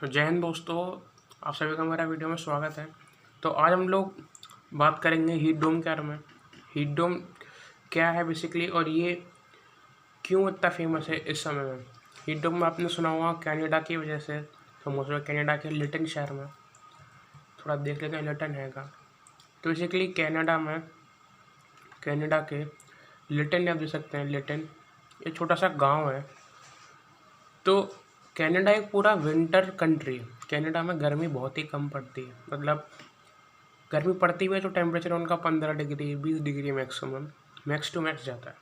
जय हिंद दोस्तों, आप सभी का मेरा वीडियो में स्वागत है। तो आज हम लोग बात करेंगे हीट डोम के बारे में। हीट डोम क्या है बेसिकली और ये क्यों इतना फेमस है इस समय में। हीट डोम में आपने सुना होगा कनाडा की वजह से फेमस हुआ, कनाडा के लिटन शहर में। थोड़ा देख लेते हैं लिटन है का। तो बेसिकली कनाडा के लिटन आप देख सकते हैं। लिटन ये छोटा सा गाँव है। तो कनाडा एक पूरा विंटर कंट्री है। कनाडा में गर्मी बहुत ही कम पड़ती है, मतलब गर्मी पड़ती हुई है तो टेम्परेचर उनका 15 degree 20 degree maximum max to max जाता है।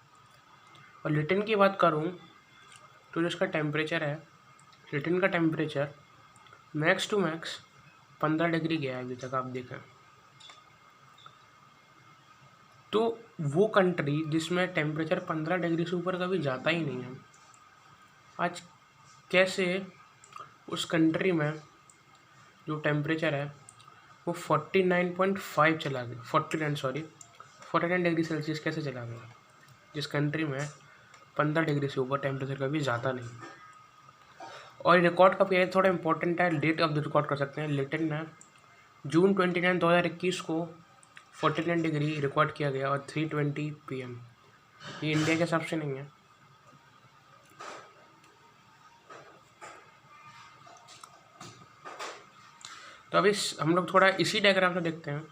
और लिटन की बात करूँ तो जो इसका टेम्परेचर है, लिटन का temperature max to max 15 degree गया है अभी तक आप देखें तो। वो कंट्री जिसमें टेम्परेचर 15 डिग्री से ऊपर कभी जाता ही नहीं है, आज कैसे उस कंट्री में जो टेम्परेचर है वो 49.5 चला गया, 49 डिग्री सेल्सियस कैसे चला गया, जिस कंट्री में 15 डिग्री से ऊपर टेम्परेचर कभी जाता नहीं। और रिकॉर्ड का भी थोड़ा इंपॉर्टेंट है, डेट ऑफ द रिकॉर्ड कर सकते हैं। लिटन में जून 29 2021 को 49 डिग्री रिकॉर्ड किया गया और 3:20 PM। ये इंडिया के हिसाब से नहीं है। तो अभी हम लोग थोड़ा इसी डायग्राम से देखते हैं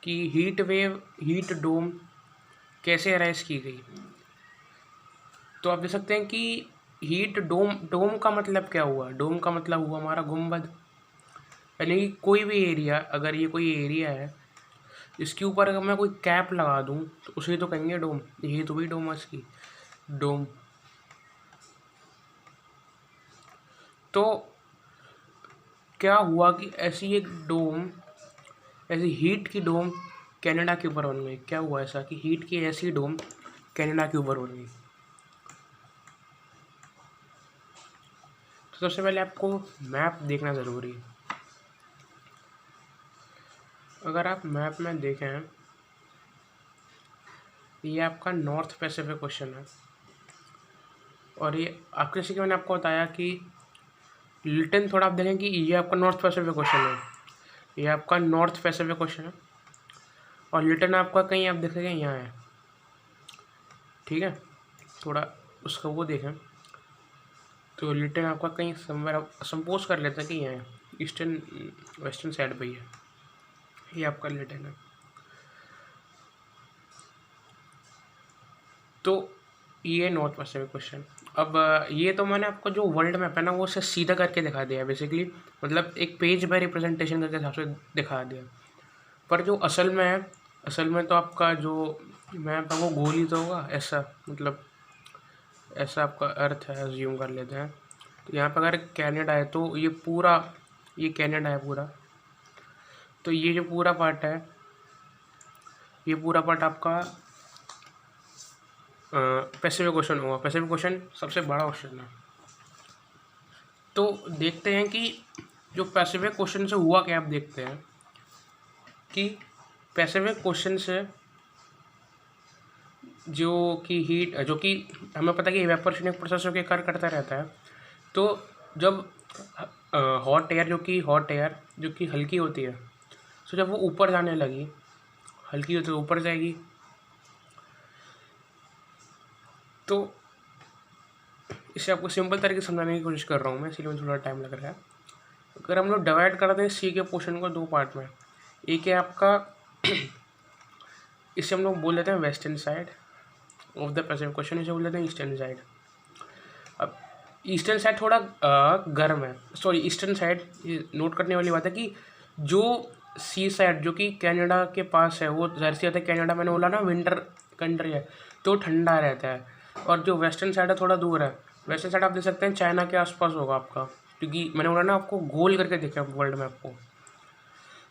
कि हीट डोम कैसे अराइज की गई। तो आप देख सकते हैं कि हीट डोम का मतलब क्या हुआ। डोम का मतलब हुआ हमारा गुंबद, यानी कि कोई भी एरिया, अगर ये कोई एरिया है इसके ऊपर अगर मैं कोई कैप लगा दूं तो उसे तो कहेंगे डोम। यही तो भी डोम है इसकी, डोम। तो क्या हुआ कि ऐसी हीट की डोम कनाडा के ऊपर बन गई। क्या हुआ ऐसा कि हीट की ऐसी डोम कनाडा के ऊपर बन गई। तो सबसे पहले आपको मैप देखना ज़रूरी है। अगर आप मैप में देखें, ये आपका नॉर्थ पैसिफिक ओशन है और ये आपके जैसे कि मैंने आपको बताया कि लिटन, थोड़ा आप देखें कि ये आपका नॉर्थ पैसिफिक ओशन है, ये आपका नॉर्थ पैसिफिक ओशन है और लिटन आपका कहीं आप देखेंगे यहाँ है, ठीक है। थोड़ा उसका वो देखें तो लिटन आपका कहीं समवेयर, संपोज कर लेते हैं कि यहाँ है, ईस्टर्न वेस्टर्न साइड पे ही है, ये आपका लिटन है। तो ये नॉर्थ पैसिफिक क्वेश्चन। अब ये तो मैंने आपको जो वर्ल्ड मैप है ना वो उसे सीधा करके दिखा दिया बेसिकली, मतलब एक पेज में रिप्रेजेंटेशन करके हिसाब से दिखा दिया। पर जो असल में तो आपका जो मैप है वो गोल ही तो होगा, ऐसा, मतलब ऐसा आपका अर्थ है, अज्यूम कर लेते हैं। तो यहाँ पर अगर कनाडा है तो ये कनाडा है पूरा। तो ये जो पूरा पार्ट है, ये पूरा पार्ट आपका पैसिफिक ओशन होगा। पैसिफिक ओशन सबसे बड़ा ओशन है। तो देखते हैं कि जो पैसिफिक ओशन से हुआ क्या। आप देखते हैं कि पैसिफिक ओशन से जो कि हमें पता है कि इवेपोरेशन एक प्रोसेस होकर कर करता रहता है। तो जब हॉट एयर जो कि हल्की होती है, तो जब वो ऊपर जाने लगी, हल्की होती है ऊपर जाएगी, तो इसे आपको सिंपल तरीके से समझाने की कोशिश कर रहा हूँ मैं, इसलिए मुझे थोड़ा टाइम लग रहा है। अगर हम लोग डिवाइड करते हैं सी के पोर्शन को दो पार्ट में, एक है आपका इसे हम लोग बोल लेते हैं western side of the Pacific ocean, इसे बोल लेते हैं ईस्टर्न साइड। अब ईस्टर्न साइड थोड़ा गर्म है, सॉरी ईस्टर्न साइड, नोट करने वाली बात है कि जो सी साइड जो कि कनाडा के पास है वो ज़ाहिर सी बात है, कनाडा मैंने बोला ना विंटर कंट्री है तो ठंडा रहता है। और जो वेस्टर्न साइड है थोड़ा दूर है। वेस्टर्न साइड आप देख सकते हैं चाइना के आसपास होगा आपका, क्योंकि मैंने बोला ना आपको गोल करके देखा वर्ल्ड मैप को,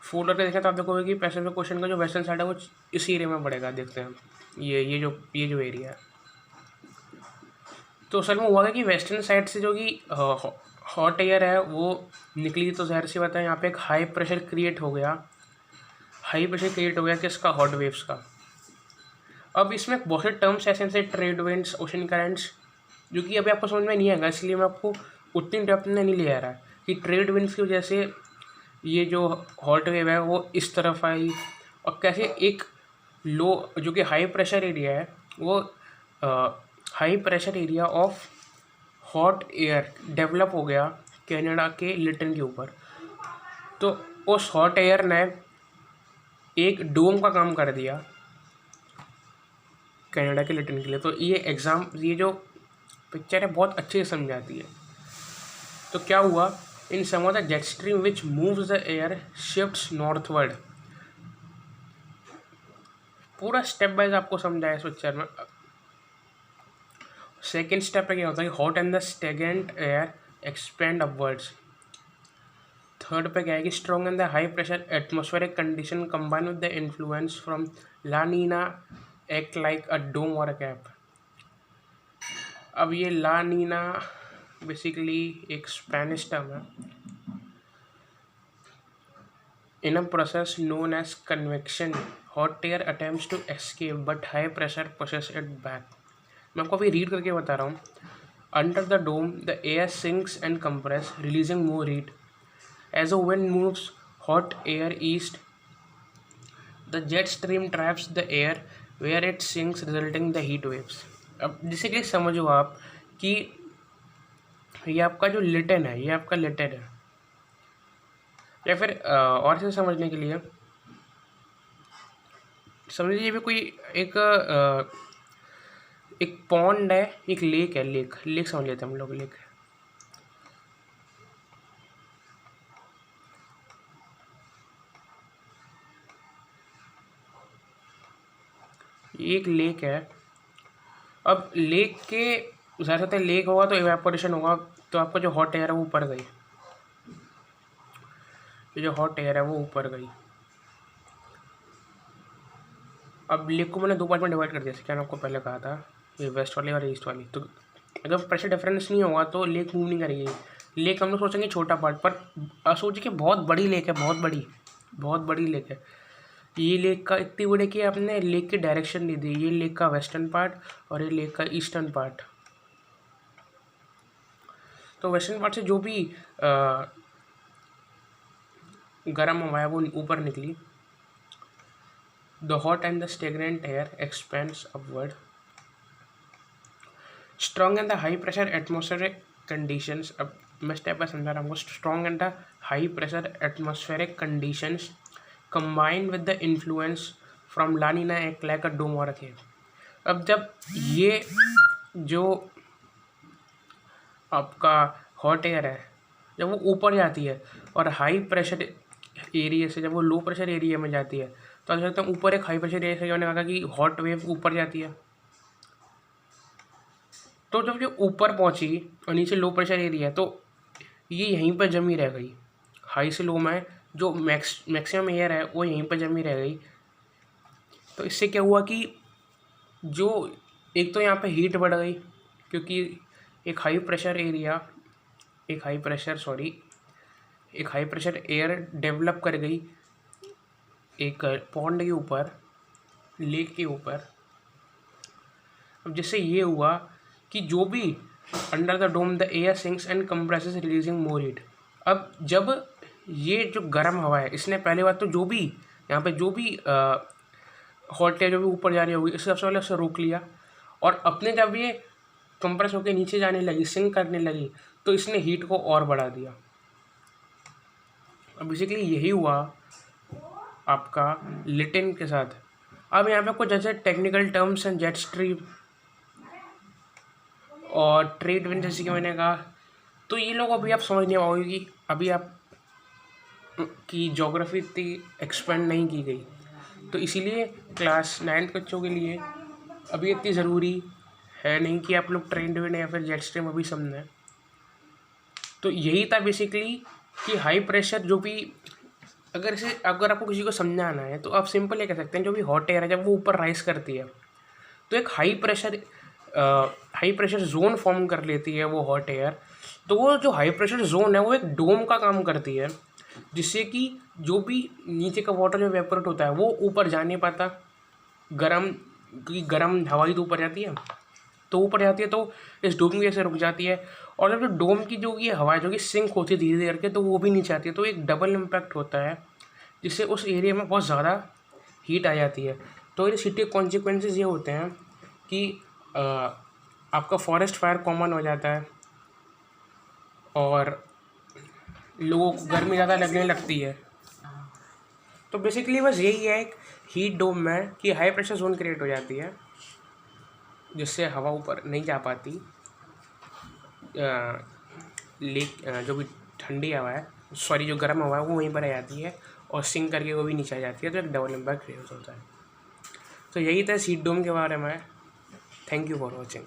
फोल्ड करके देखा तो आप देखोगे कि पैसिफिक ओशन का जो वेस्टर्न साइड है वो इस एरिया में पड़ेगा। देखते हैं ये जो एरिया है। तो असल में हुआ है कि वेस्टर्न साइड से जो कि हॉट एयर है वो निकली, तो ज़ाहिर सी बात है यहाँ पे एक हाई प्रेशर क्रिएट हो गया किसका, हॉट वेव्स का। अब इसमें बहुत से टर्म्स ऐसे जैसे ट्रेड विंड्स, ओशन करेंट्स, जो कि अभी आपको समझ में नहीं आएगा, इसलिए मैं आपको उतनी डेप्थ में नहीं ले आ रहा है। कि ट्रेड विंड्स की वजह से ये जो हॉट वेव है वो इस तरफ आई, और कैसे एक लो जो कि हाई प्रेशर एरिया है वो high pressure area of hot air develop हो गया कनाडा के लिटन के ऊपर। तो उस हॉट एयर ने एक डोम का काम कर दिया कनाडा के लिटन के लिए। तो ये जो पिक्चर है बहुत अच्छे से समझाती है। तो क्या हुआ, in sum of the jet stream which moves the air shifts northward. पूरा स्टेप वाइज आपको समझाया इस पिक्चर में। सेकेंड स्टेप पे क्या होता है कि hot and the stagnant air expand upwards. Third पे क्या है कि strong and the high pressure atmospheric condition combine with the influence from La Nina act like a dome और अ कैप। अब ये ला नीना बेसिकली एक Spanish term है। In a process known as convection hot air attempts to escape but high pressure pushes it back. मैं आपको अभी read करके बता रहा हूँ। Under the dome the air sinks and compress releasing more heat. As the wind moves hot air east, the jet stream traps the air where it sinks, resulting in the heat waves. अब जिसे कि समझो आप कि ये आपका जो लिटन है, ये आपका लिटन है, या फिर और से समझने के लिए समझ लीजिए भी कोई एक पॉन्ड है, एक लेक है, लेक समझ लेते हैं हम लोग। लेक एक लेक है। अब लेक के ज़्यादा होता है, लेक होगा तो इवेपोरेशन होगा, तो आपका जो हॉट एयर है वो ऊपर गई, ये जो हॉट एयर है वो ऊपर गई। अब लेक को मैंने दो पार्ट में डिवाइड कर दिया, जैसे क्या मैंने आपको पहले कहा था, ये वेस्ट वाली और ईस्ट वाली। तो अगर प्रेशर डिफरेंस नहीं होगा तो लेक मूव नहीं करेगी। लेक हम लोग सोचेंगे छोटा पार्ट, पर सोचिए कि बहुत बड़ी लेक है, बहुत बड़ी लेक है। ये लेक का इतनी बड़ी कि आपने लेक की डायरेक्शन नहीं दी। ये लेक का वेस्टर्न पार्ट और ये लेक का ईस्टर्न पार्ट। तो वेस्टर्न पार्ट से जो भी गर्म हवा है वो ऊपर निकली। The hot and the stagnant air expends upward. Strong and the high pressure atmospheric conditions. अब मैं स्टेप बाय समझा रहा हूँ। Strong and the high pressure atmospheric conditions combined with the influence from La Nina act like a dome or a cave। अब जब ये जो आपका हॉट एयर है जब वो ऊपर जाती है और हाई प्रेशर एरिया से जब वो लो प्रेशर एरिया में जाती है, तो आप सकते हैं ऊपर एक हाई प्रेशर एरिया से मैंने कहा कि हॉट वेव ऊपर जाती है। तो जब ये ऊपर पहुंची और नीचे लो प्रेशर एरिया है, तो ये यहीं पर जमी रह गई। हाई से लो में जो मैक्सिमम एयर है वो यहीं पर जमी रह गई। तो इससे क्या हुआ कि जो एक तो यहाँ पे हीट बढ़ गई, क्योंकि एक हाई प्रेशर एयर डेवलप कर गई एक पॉन्ड के ऊपर, लेक के ऊपर। अब जिससे ये हुआ कि जो भी under the dome the air sinks and compresses releasing more heat. अब जब ये जो गर्म हवा है इसने पहले बात तो जो भी यहाँ पे जो भी हॉट एयर जो भी ऊपर जा रही होगी इससे सबसे पहले उससे रोक लिया, और अपने जब ये कंप्रेस होकर नीचे जाने लगी, सिंक करने लगी, तो इसने हीट को और बढ़ा दिया। अब बेसिकली यही हुआ आपका लिटन के साथ। अब यहाँ पे कुछ जैसे टेक्निकल टर्म्स हैं, जेट स्ट्रीम और ट्रेड विंड जैसे कि मैंने कहा, तो ये लोग अभी आप समझ नहीं पाओगे। अभी आप की ज्योग्राफी इतनी एक्सपेंड नहीं की गई, तो इसीलिए क्लास 9th बच्चों के लिए अभी इतनी ज़रूरी है नहीं कि आप लोग ट्रेड विंड या फिर जेट स्ट्रीम अभी समझें। तो यही था बेसिकली कि हाई प्रेशर जो भी अगर आपको किसी को समझाना है तो आप सिंपल ये कह सकते हैं, जो भी हॉट एयर है जब वो ऊपर राइज करती है तो एक हाई प्रेशर जोन फॉर्म कर लेती है वो हॉट एयर। तो वो जो हाई प्रेशर जोन है वो एक डोम का काम करती है, जिससे कि जो भी नीचे का वाटर जो वेपोरेट होता है वो ऊपर जा नहीं पाता। गर्म हवा ही तो ऊपर जाती है, तो इस डोम की वजह से रुक जाती है, और जब जो डोम की जो ये हवा है जो कि सिंक होती है धीरे धीरे करके, तो वो भी नीचे आती है, तो एक डबल इम्पैक्ट होता है जिससे उस एरिया में बहुत ज़्यादा हीट आ जाती है। तो ये सिटी कॉन्सिक्वेंसेस ये होते हैं कि आपका फॉरेस्ट फायर कॉमन हो जाता है और लोगों को गर्मी ज़्यादा लगने लगती है। तो बेसिकली बस यही है एक हीट डोम में कि हाई प्रेशर जोन क्रिएट हो जाती है जिससे हवा ऊपर नहीं जा पाती, जो भी ठंडी हवा है, सॉरी जो गर्म हवा है वो वहीं पर आ जाती है और सिंक करके वो भी नीचे आ जाती है, तो एक डबल इम्पैक्ट क्रिएट होता है। तो यही था हीट डोम के बारे में। Thank you for watching.